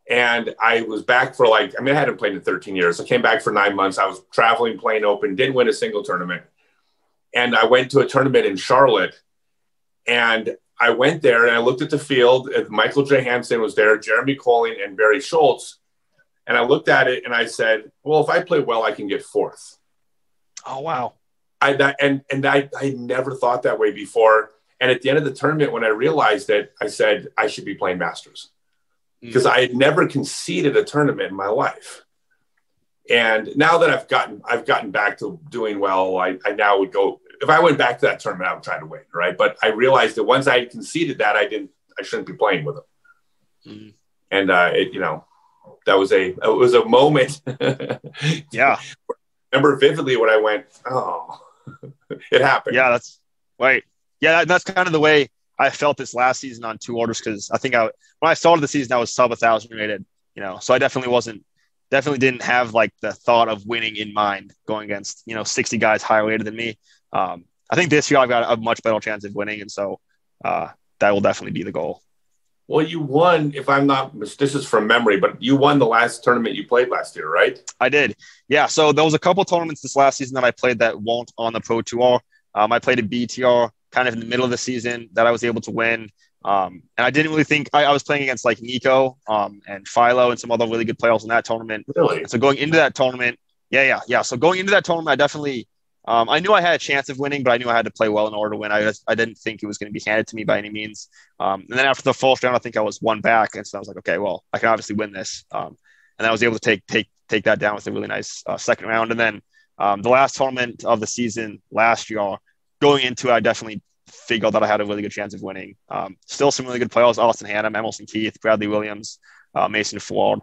and I was back for I hadn't played in 13 years. I came back for 9 months. I was traveling, playing Open, didn't win a single tournament. And I went to a tournament in Charlotte, and I went there and I looked at the field, and Michael J. Hansen was there, Jeremy Colling, and Barry Schultz. And I looked at it and I said, well, if I play well, I can get fourth. Oh, wow. I never thought that way before. And at the end of the tournament, when I realized it, I said, I should be playing Masters because I had never conceded a tournament in my life. And now that I've gotten back to doing well, I now would go, if I went back to that tournament, I would try to win. Right. But I realized that once I conceded that, I shouldn't be playing with them. And that was a moment. Yeah. I remember vividly when I went, oh, it happened. Yeah. That's right. Yeah, that's kind of the way I felt this last season on two orders, because I think when I started the season, I was sub 1,000 rated, so I definitely wasn't definitely didn't have like the thought of winning in mind going against, 60 guys higher rated than me. I think this year I've got a much better chance of winning. And so that will definitely be the goal. Well, you won, if I'm not, this is from memory, but you won the last tournament you played last year, right? I did. Yeah. So there was a couple tournaments this last season that I played that weren't on the Pro Tour. I played a BTR kind of in the middle of the season that I was able to win. And I didn't really think I was playing against like Nico and Philo and some other really good players in that tournament. Really? And so going into that tournament, yeah. So going into that tournament, I definitely, I knew I had a chance of winning, but I knew I had to play well in order to win. I didn't think it was going to be handed to me by any means. And then after the first round, I think I was one back. And so I was like, okay, well, I can obviously win this. And I was able to take that down with a really nice second round. And then the last tournament of the season last year, going into it, I definitely figured that I had a really good chance of winning. Still some really good players: Austin Hannum, Emerson Keith, Bradley Williams, Mason Ford.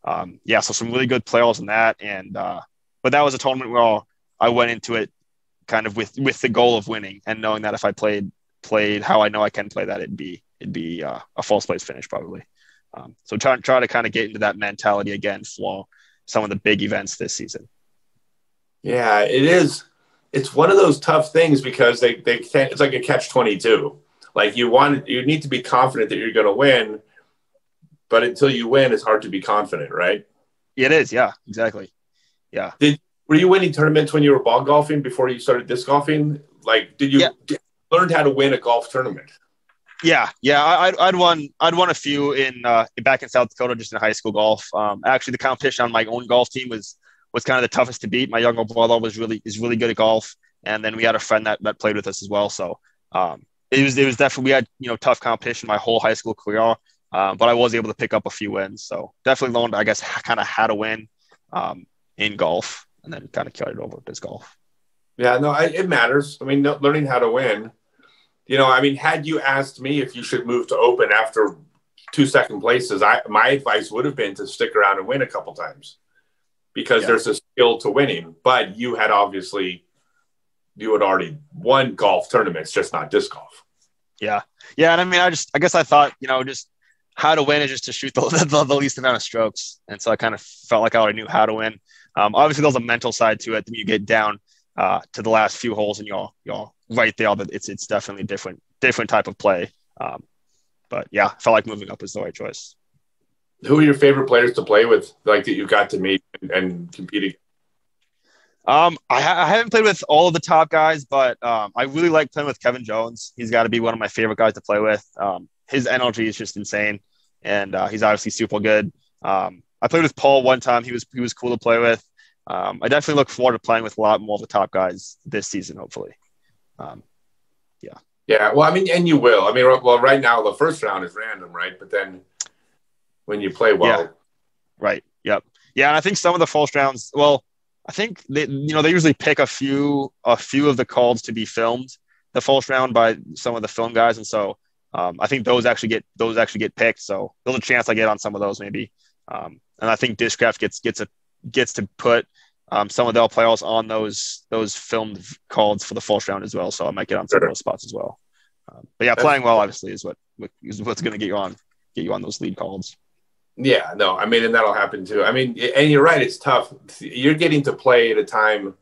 So some really good players in that. And but that was a tournament where I went into it kind of with the goal of winning and knowing that if I played how I know I can play that, it'd be a false place finish probably. So try to kind of get into that mentality again for some of the big events this season. Yeah, it is. It's one of those tough things because they can't. It's like a catch-22. Like you need to be confident that you're going to win, but until you win, it's hard to be confident, right? It is. Yeah, exactly. Yeah. Were you winning tournaments when you were ball golfing before you started disc golfing? Like, did you learn how to win a golf tournament? Yeah. I'd won a few back in South Dakota, just in high school golf. Actually, the competition on my own golf team was kind of the toughest to beat. My younger brother is really good at golf, and then we had a friend that played with us as well. So it was definitely, we had tough competition my whole high school career, but I was able to pick up a few wins. So definitely learned, I guess, kind of how to win in golf, and then kind of carried it over to disc golf. Yeah, no, it matters. I mean, learning how to win. Had you asked me if you should move to open after 2 second places, my advice would have been to stick around and win a couple times. Because there's a skill to winning, but you had already won golf tournaments, just not disc golf. Yeah. And I mean, I guess I thought, just how to win is just to shoot the least amount of strokes. And so I kind of felt like I already knew how to win. Obviously there's a mental side to it. When you get down to the last few holes and you're right there, that it's definitely different type of play. But yeah, I felt like moving up was the right choice. Who are your favorite players to play with, like that you got to meet and compete against? I haven't played with all of the top guys, but I really like playing with Kevin Jones. He's got to be one of my favorite guys to play with. His energy is just insane, and he's obviously super good. I played with Paul one time. He was cool to play with. I definitely look forward to playing with a lot more of the top guys this season, hopefully. Yeah. Well, I mean, and you will. I mean, well, right now the first round is random, right? But then when you play well. Yeah. Right. Yep. Yeah. And I think some of the first rounds, well, I think they usually pick a few of the calls to be filmed the first round by some of the film guys. And so I think those actually get picked. So there's a chance I get on some of those maybe. And I think Discraft gets to put some of their players on those filmed calls for the first round as well. So I might get on some of those spots as well. But yeah, playing well obviously is what's going to get you on those lead calls. Yeah, no, I mean, and that'll happen too. I mean, and you're right, it's tough. You're getting to play at a time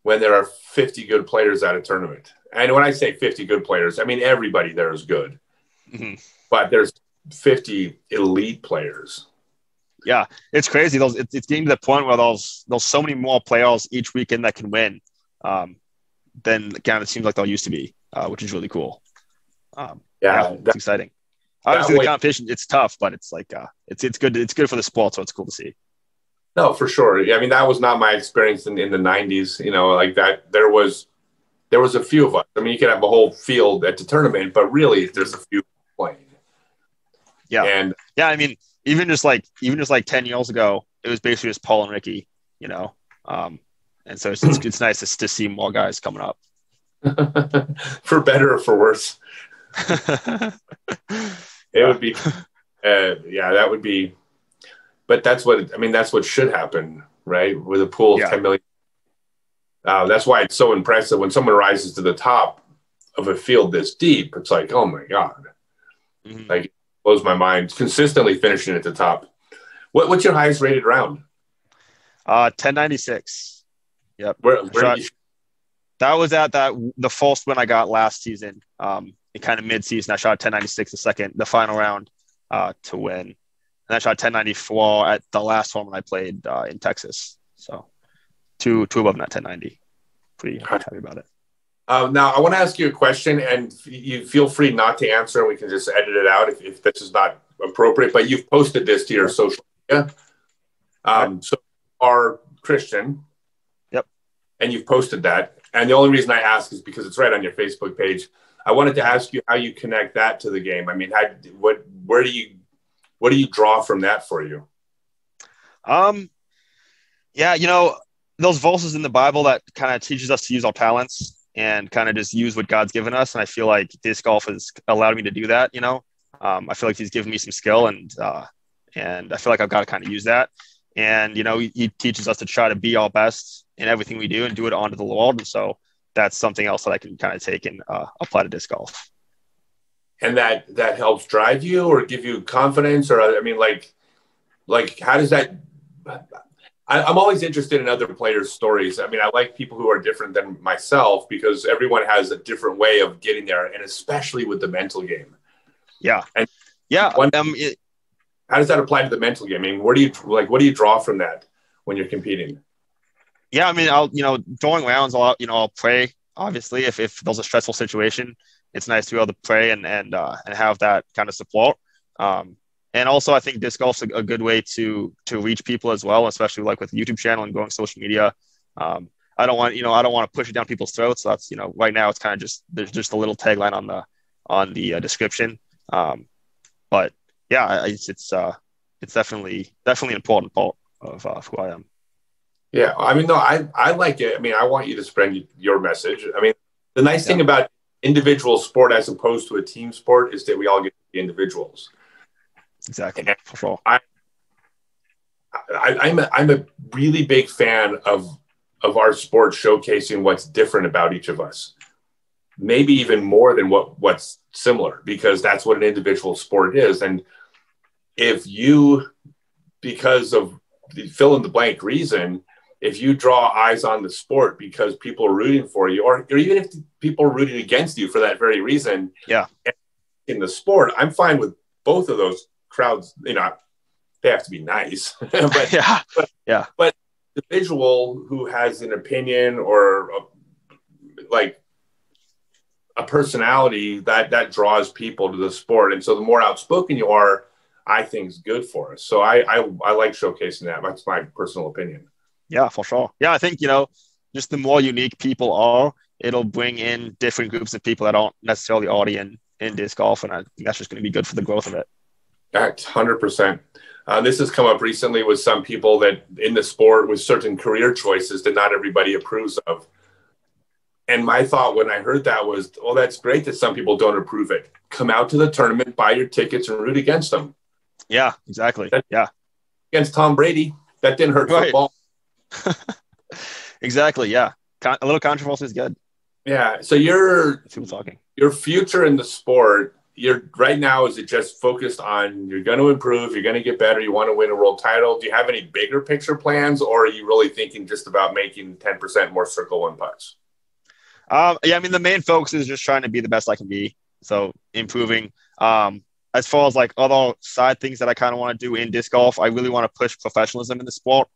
when there are 50 good players at a tournament. And when I say 50 good players, I mean everybody there is good. Mm-hmm. But there's 50 elite players. Yeah, it's crazy. It's getting to the point where there's so many more players each weekend that can win than kind of seems like there used to be, which is really cool. It's exciting. Obviously, the competition, it's tough, but it's like it's good. It's good for the sport, so it's cool to see. No, for sure. I mean, that was not my experience in the 90s. Like that. There was a few of us. I mean, you could have a whole field at the tournament, but really, there's a few playing. Yeah, and yeah. I mean, even just like 10 years ago, it was basically just Paul and Ricky. And so it's nice to see more guys coming up. For better or for worse. It would be, that would be, but that's what should happen, right? With a pool of 10 million. That's why it's so impressive when someone rises to the top of a field this deep. It's like, oh my God. Mm-hmm. Like, it blows my mind. Consistently finishing at the top. What's your highest rated round? 1096. Yep. Where did you? That was at the first win I got last season. In kind of mid-season, I shot 1096 the final round to win. And I shot 1094 at the last tournament I played in Texas. So two above that 1090. Pretty happy about it. Now, I want to ask you a question, and you feel free not to answer, and we can just edit it out if this is not appropriate. But you've posted this to your social media. So you are Christian. Yep. And you've posted that. And the only reason I ask is because it's right on your Facebook page. I wanted to ask you how you connect that to the game. I mean, what do you draw from that for you? Yeah, those verses in the Bible that kind of teaches us to use our talents and kind of just use what God's given us. And I feel like disc golf has allowed me to do that. I feel like he's given me some skill and I feel like I've got to kind of use that. And, he teaches us to try to be our best in everything we do and do it onto the Lord. And so that's something else that I can kind of take and apply to disc golf. And that helps drive you or give you confidence? Or, I mean, like how does that... I'm always interested in other players' stories. I mean, I like people who are different than myself because everyone has a different way of getting there, and especially with the mental game. Yeah. And yeah. How does that apply to the mental game? I mean, what do you draw from that when you're competing? Yeah, I mean, during rounds, I'll pray. Obviously, if there's a stressful situation, it's nice to be able to pray and have that kind of support. And also, I think disc golf's a good way to reach people as well, especially like with the YouTube channel and going social media. I don't want to push it down people's throats. So that's right now it's kind of there's just a little tagline on the description. But yeah, it's definitely an important part of who I am. Yeah, I mean, no, I like it. I mean, I want you to spread your message. I mean, the nice thing about individual sport as opposed to a team sport is that we all get to be individuals. Exactly, for sure. I'm a really big fan of our sport showcasing what's different about each of us. Maybe even more than what's similar, because that's what an individual sport is. And if you, because of the fill in the blank reason, if you draw eyes on the sport because people are rooting for you, or even if people are rooting against you for that very reason, in the sport, I'm fine with both of those crowds. They have to be nice, but individual who has an opinion or a personality that draws people to the sport. And so the more outspoken you are, I think is good for us. So I like showcasing that. That's my personal opinion. Yeah, for sure. Yeah, I think, just the more unique people are, it'll bring in different groups of people that aren't necessarily already in disc golf. And I think that's just going to be good for the growth of it. 100%. This has come up recently with some people that in the sport with certain career choices that not everybody approves of. And my thought when I heard that was, well, that's great that some people don't approve it. Come out to the tournament, buy your tickets, and root against them. Yeah, exactly. Against Tom Brady, that didn't hurt football. Exactly. Yeah. A little controversy is good. Yeah. So your future in the sport, right now, is it just focused on you're going to improve, you're going to get better, you want to win a world title? Do you have any bigger picture plans, or are you really thinking just about making 10% more circle one putts? I mean, the main focus is just trying to be the best I can be. So improving. As far as like other side things that I kind of want to do in disc golf, I really want to push professionalism in the sport.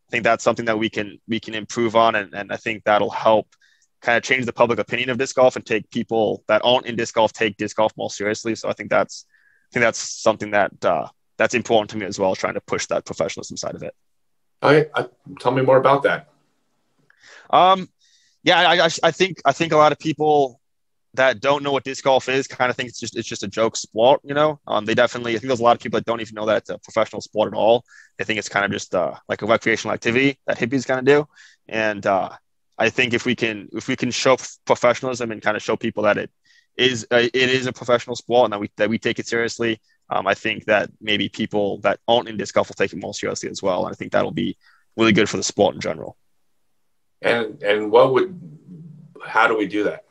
I think that's something that we can improve on, and I think that'll help kind of change the public opinion of disc golf and take people that aren't in disc golf take disc golf more seriously. So I think that's something that's important to me as well, trying to push that professionalism side of it. Tell me more about that. I think a lot of people that don't know what disc golf is kind of think it's just a joke sport, They definitely, I think there's a lot of people that don't even know that it's a professional sport at all. They think it's kind of just like a recreational activity that hippies kind of do. And I think if we can show professionalism and kind of show people that it is a professional sport and that we take it seriously, I think that maybe people that aren't in disc golf will take it more seriously as well. And I think that'll be really good for the sport in general. And how do we do that?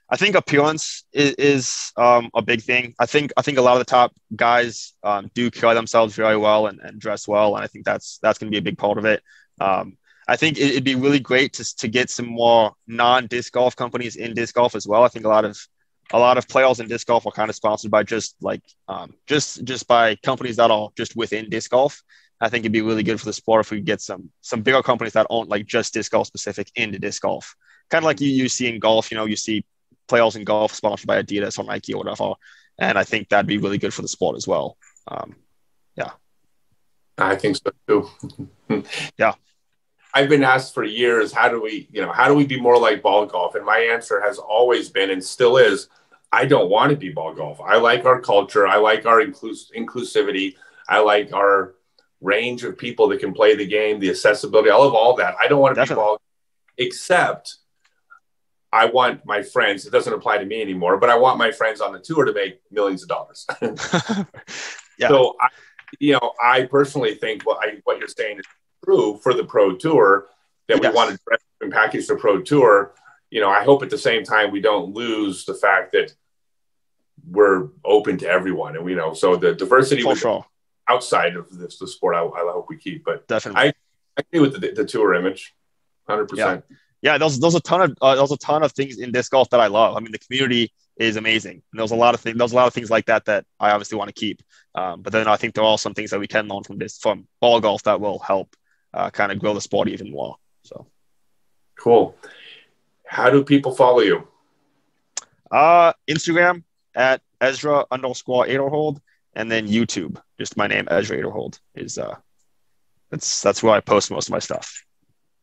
I think appearance is a big thing. I think a lot of the top guys do carry themselves very well and dress well, and I think that's going to be a big part of it. I think it'd be really great to get some more non-disc golf companies in disc golf as well. I think a lot of players in disc golf are kind of sponsored by just just by companies that are just within disc golf. I think it'd be really good for the sport if we could get some bigger companies that aren't like just disc golf specific into disc golf. Kind of like you see in golf, you see players in golf sponsored by Adidas or Nike or whatever. And I think that'd be really good for the sport as well. Yeah. I think so too. Yeah. I've been asked for years, how do we be more like ball golf? And my answer has always been, and still is, I don't want to be ball golf. I like our culture. I like our inclusivity. I like our range of people that can play the game, the accessibility. I love all that. I don't want to be ball, except I want my friends, it doesn't apply to me anymore, but I want my friends on the tour to make millions of dollars. Yeah. So, I personally think what you're saying is true for the pro tour, that we want to dress and package the pro tour. I hope at the same time we don't lose the fact that we're open to everyone. And so the diversity outside of the sport, I hope we keep. But definitely, I agree with the tour image, 100%. Yeah, there's a ton of things in disc golf that I love. I mean, the community is amazing. And there's a lot of things like that I obviously want to keep. But then I think there are some things that we can learn from ball golf that will help kind of grow the sport even more. So cool. How do people follow you? Instagram at Ezra_Aderhold, and then YouTube, just my name, Ezra Aderhold, is that's where I post most of my stuff.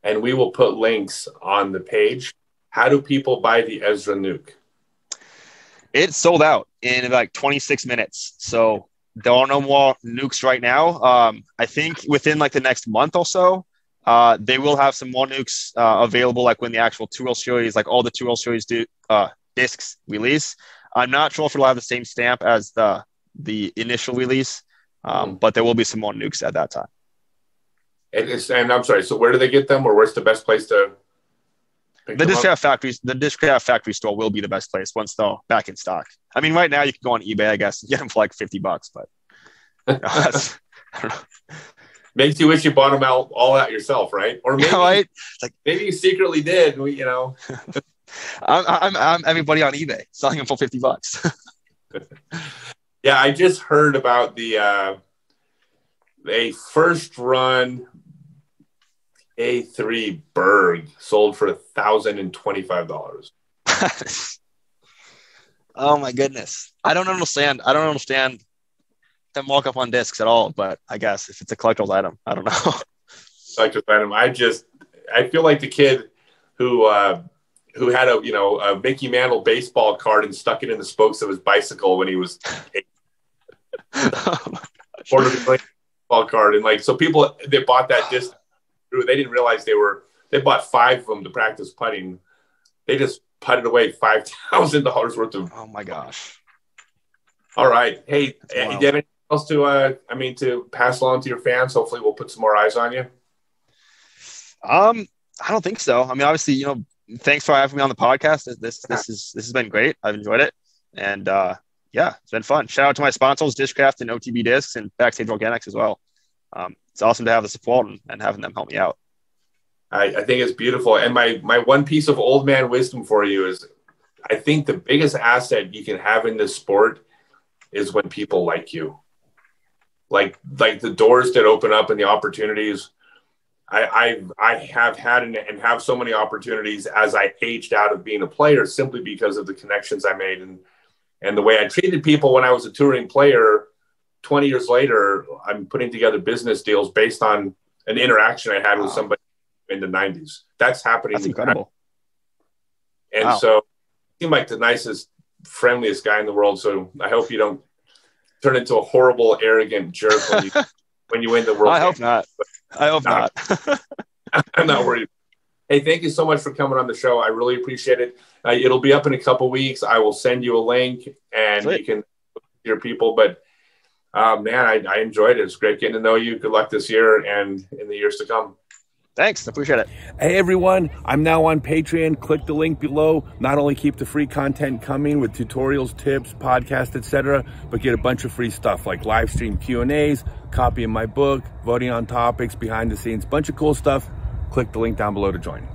And we will put links on the page. How do people buy the Ezra Nuke? It sold out in like 26 minutes. So there are no more nukes right now. I think within like the next month or so, they will have some more nukes available, like when the actual 2L series, like all the 2L series discs release. I'm not sure if it'll have the same stamp as the initial release, but there will be some more nukes at that time. And I'm sorry, so where do they get them, or where's the best place to pick them up? The Discraft factory store will be the best place once they're back in stock. I mean, right now you can go on eBay, I guess, and get them for like $50, but I don't know. Makes you wish you bought them all out yourself, right? Or maybe, right? Maybe you secretly did. I'm everybody on eBay selling them for $50. Yeah, I just heard about a first run A3 Berg sold for $1,025. Oh my goodness. I don't understand the markup on discs at all, but I guess if it's a collector's item, I don't know. Collector's item. I feel like the kid who had a Mickey Mantle baseball card and stuck it in the spokes of his bicycle when he was 8. Ball card, and so people that bought that disc, they didn't realize they bought 5 of them to practice putting. They just putted away $5,000 worth of. Oh my gosh! All right, hey, do you have anything else to pass along to your fans? Hopefully, we'll put some more eyes on you. I don't think so. I mean, obviously, thanks for having me on the podcast. This has been great. I've enjoyed it, and yeah, it's been fun. Shout out to my sponsors, Discraft and OTB Discs, and Backstage Organics as well. It's awesome to have the support and having them help me out. I think it's beautiful. And my one piece of old man wisdom for you is, I think the biggest asset you can have in this sport is when people like you. Like the doors that open up and the opportunities. I have had and have so many opportunities as I aged out of being a player, simply because of the connections I made and the way I treated people when I was a touring player. 20 years later, I'm putting together business deals based on an interaction I had with somebody in the 90s. That's happening. That's incredible. And so you seem like the nicest, friendliest guy in the world. So I hope you don't turn into a horrible, arrogant jerk when you win the world. I hope not. I hope not. I'm not worried. Hey, thank you so much for coming on the show. I really appreciate it. It'll be up in a couple weeks. I will send you a link, and you can your people. But man, I enjoyed it. It's great getting to know you. Good luck this year and in the years to come. Thanks. I appreciate it. Hey, everyone. I'm now on Patreon. Click the link below. Not only keep the free content coming with tutorials, tips, podcasts, etc., but get a bunch of free stuff like live stream Q&As, copying my book, voting on topics, behind the scenes, bunch of cool stuff. Click the link down below to join.